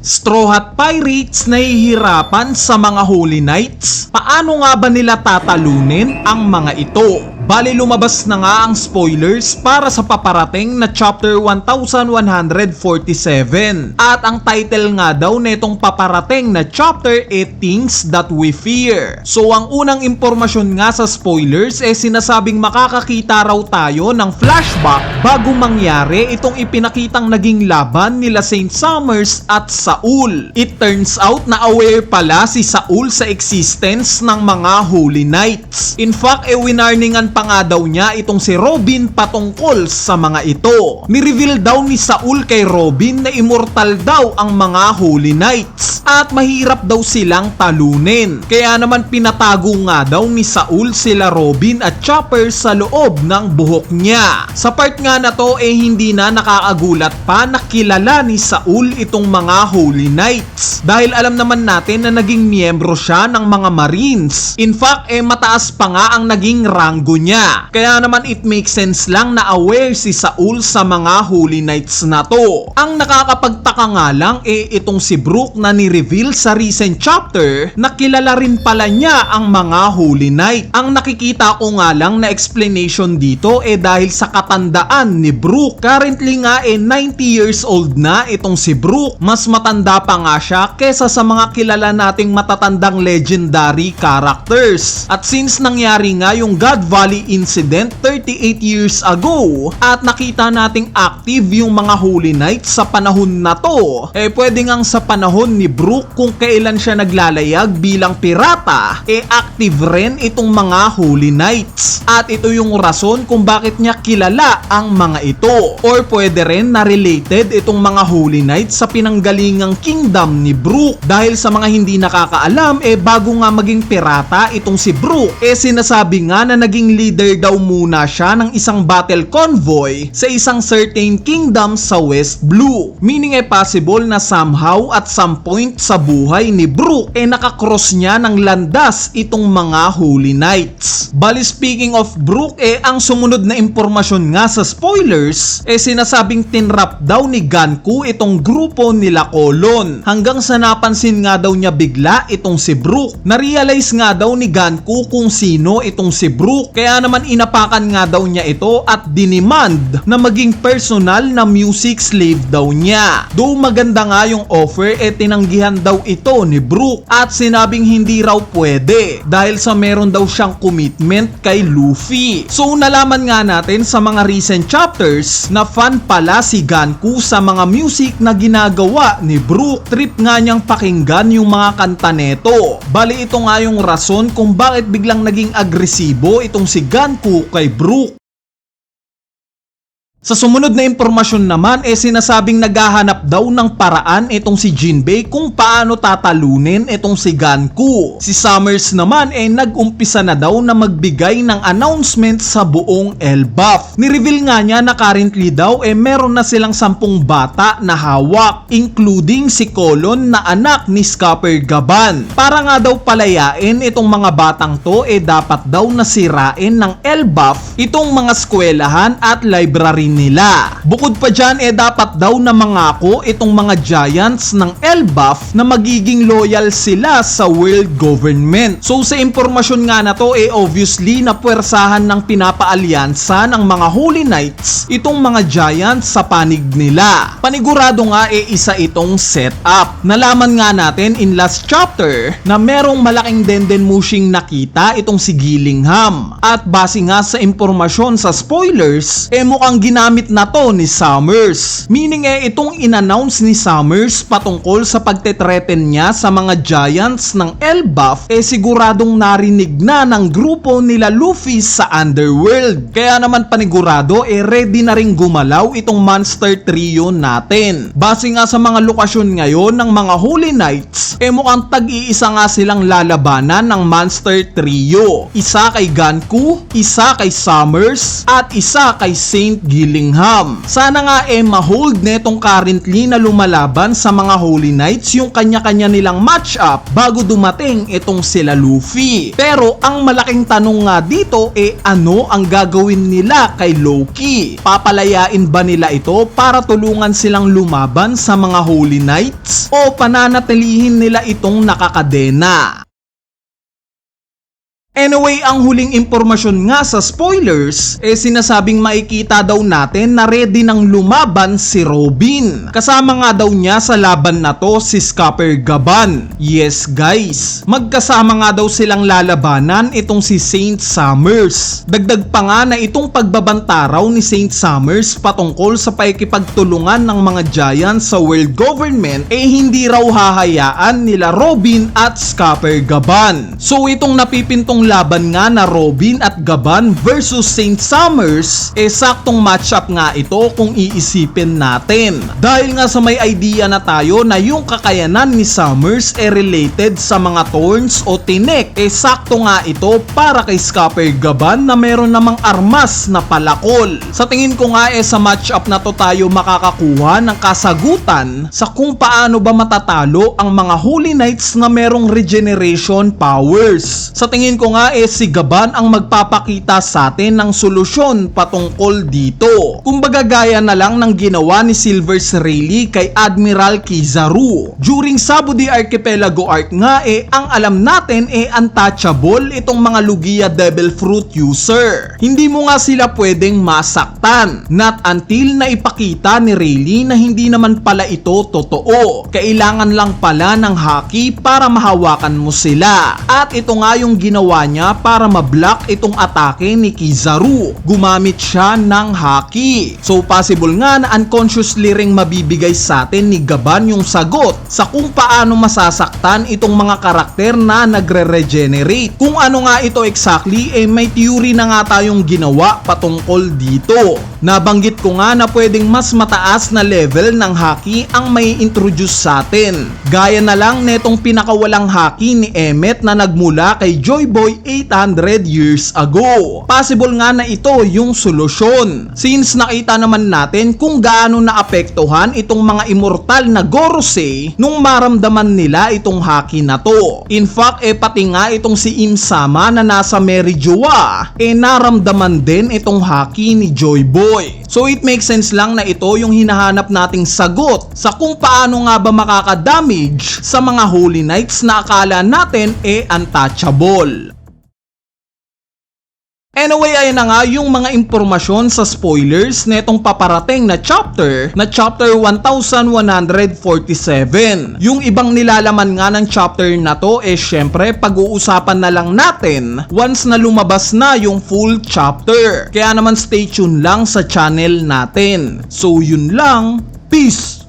Straw Hat Pirates nahihirapan sa mga Holy Knights? Paano nga ba nila tatalunin ang mga ito? Bali lumabas na nga ang spoilers para sa paparating na chapter 1147 at ang title nga daw netong paparating na chapter e Things That We Fear. So ang unang impormasyon nga sa spoilers sinasabing makakakita raw tayo ng flashback bago mangyari itong ipinakitang naging laban nila Saint Summers at Saul. It turns out na aware pala si Saul sa existence ng mga Holy Knights. In fact, winarningan pa nga daw niya itong si Robin patungkol sa mga ito. Ni-reveal daw ni Saul kay Robin na immortal daw ang mga Holy Knights at mahirap daw silang talunin. Kaya naman pinatago nga daw ni Saul sila Robin at Chopper sa loob ng buhok niya. Sa part nga na to hindi na nakakagulat pa na kilala ni Saul itong mga Holy Knights dahil alam naman natin na naging miyembro siya ng mga Marines. In fact, mataas pa nga ang naging ranggo niya. Kaya naman it makes sense lang na aware si Saul sa mga Holy Knights na to. Ang nakakapagtaka nga lang itong si Brook na ni-reveal sa recent chapter na kilala rin pala niya ang mga Holy Knight. Ang nakikita ko nga lang na explanation dito dahil sa katandaan ni Brook. Currently nga 90 years old na itong si Brook. Mas matanda pa nga siya kesa sa mga kilala nating matatandang legendary characters. At since nangyari nga yung God Valley incident 38 years ago at nakita nating active yung mga Holy Knights sa panahon na to, pwede ngang sa panahon ni Brook kung kailan siya naglalayag bilang pirata, active rin itong mga Holy Knights. At ito yung rason kung bakit niya kilala ang mga ito. Or pwede rin na related itong mga Holy Knights sa pinanggalingang kingdom ni Brook. Dahil sa mga hindi nakakaalam, bago nga maging pirata itong si Brook, sinasabi nga na naging leader daw muna siya ng isang battle convoy sa isang certain kingdom sa West Blue. Meaning possible na somehow at some point sa buhay ni Brook nakakross niya ng landas itong mga Holy Knights. Bali speaking of Brook, ang sumunod na impormasyon nga sa spoilers, sinasabing tinrap daw ni Ganku itong grupo nila Colon. Hanggang sa napansin nga daw niya bigla itong si Brook. Na-realize nga daw ni Ganku kung sino itong si Brook. Kaya naman inapakan nga daw niya ito at dinemand na maging personal na music slave daw niya. Though maganda nga yung offer, tinanggihan daw ito ni Brook at sinabing hindi raw pwede dahil sa meron daw siyang commitment kay Luffy. So nalaman nga natin sa mga recent chapters na fan pala si Ganku sa mga music na ginagawa ni Brook. Trip nga niyang pakinggan yung mga kanta neto. Bali ito nga yung rason kung bakit biglang naging agresibo itong si Ganku kay Brook. Sa sumunod na impormasyon naman, sinasabing naghahanap daw ng paraan itong si Jinbei kung paano tatalunin itong si Ganku. Si Summers naman nag-umpisa na daw na magbigay ng announcement sa buong Elbaf. Ni-reveal nga niya na currently daw meron na silang 10 bata na hawak, including si Colon na anak ni Scupper Gaban. Para nga daw palayain itong mga batang to, dapat daw nasirain ng Elbaf itong mga eskwelahan at library nila. Bukod pa dyan, dapat daw na mangako itong mga giants ng Elbaf na magiging loyal sila sa world government. So sa impormasyon nga na to, obviously na puwersahan ng pinapaalyansa ng mga Holy Knights itong mga giants sa panig nila. Panigurado nga isa itong setup. Nalaman nga natin in last chapter na merong malaking dendenmushing nakita itong si Gillingham. At base nga sa impormasyon sa spoilers, mukhang ginamit na to ni Summers. Meaning itong in-announce ni Summers patungkol sa pagtetreten niya sa mga giants ng Elbaf, siguradong narinig na ng grupo nila Luffy sa Underworld. Kaya naman panigurado ready na ring gumalaw itong monster trio natin. Base nga sa mga lokasyon ngayon ng mga Holy Knights, mukhang tag-iisa nga silang lalabanan ng monster trio. Isa kay Ganku, isa kay Summers, at isa kay Saint Gilliam. Dillingham. Sana nga ma-hold netong currently na lumalaban sa mga Holy Knights yung kanya-kanya nilang matchup bago dumating itong sila Luffy. Pero ang malaking tanong nga dito ano ang gagawin nila kay Loki? Papalayain ba nila ito para tulungan silang lumaban sa mga Holy Knights o pananatilihin nila itong nakakadena? Anyway, ang huling impormasyon nga sa spoilers, sinasabing makikita daw natin na ready nang lumaban si Robin. Kasama nga daw niya sa laban na to si Scupper Gaban. Yes guys, magkasama nga daw silang lalabanan itong si Saint Summers. Dagdag pa nga na itong pagbabanta raw ni Saint Summers patungkol sa pakikipagtulungan ng mga giants sa world government hindi raw hahayaan nila Robin at Scupper Gaban. So itong napipintong laban nga na Robin at Gaban versus Saint Summers saktong matchup nga ito kung iisipin natin. Dahil nga sa may idea na tayo na yung kakayanan ni Summers related sa mga thorns o tinik sakto nga ito para kay Scupper Gaban na meron namang armas na palakol. Sa tingin ko nga sa matchup na to tayo makakakuha ng kasagutan sa kung paano ba matatalo ang mga Holy Knights na merong regeneration powers. Sa tingin ko nga si Gaban ang magpapakita sa atin ng solusyon patungkol dito. Kumbaga gaya na lang ng ginawa ni Silver's Rayleigh kay Admiral Kizaru. During Sabo de Archipelago arc nga ang alam natin untouchable itong mga Lugia Devil Fruit user. Hindi mo nga sila pwedeng masaktan. Not until na ipakita ni Rayleigh na hindi naman pala ito totoo. Kailangan lang pala ng haki para mahawakan mo sila. At ito nga yung ginawa niya para ma-block itong atake ni Kizaru. Gumamit siya ng haki. So possible nga na unconsciously ring mabibigay sa atin ni Gaban yung sagot sa kung paano masasaktan itong mga karakter na nagre-regenerate. Kung ano nga ito exactly may theory na nga tayong ginawa patungkol dito. Nabanggit ko nga na pwedeng mas mataas na level ng haki ang may introduce sa atin. Gaya na lang netong pinakawalang haki ni Emmet na nagmula kay Joy Boy 800 years ago. Possible nga na ito yung solusyon. Since nakita naman natin kung gaano naapektuhan itong mga immortal na Gorosei nung maramdaman nila itong haki na to. In fact, pati nga itong si Im-sama na nasa Merijoa, naramdaman din itong haki ni Joy Boy. So it makes sense lang na ito yung hinahanap nating sagot sa kung paano nga ba makaka-damage sa mga Holy Knights na akala natin untouchable. Anyway, ayan na nga yung mga impormasyon sa spoilers netong paparating na chapter 1147. Yung ibang nilalaman nga ng chapter na to syempre pag-uusapan na lang natin once na lumabas na yung full chapter. Kaya naman stay tuned lang sa channel natin. So yun lang, peace!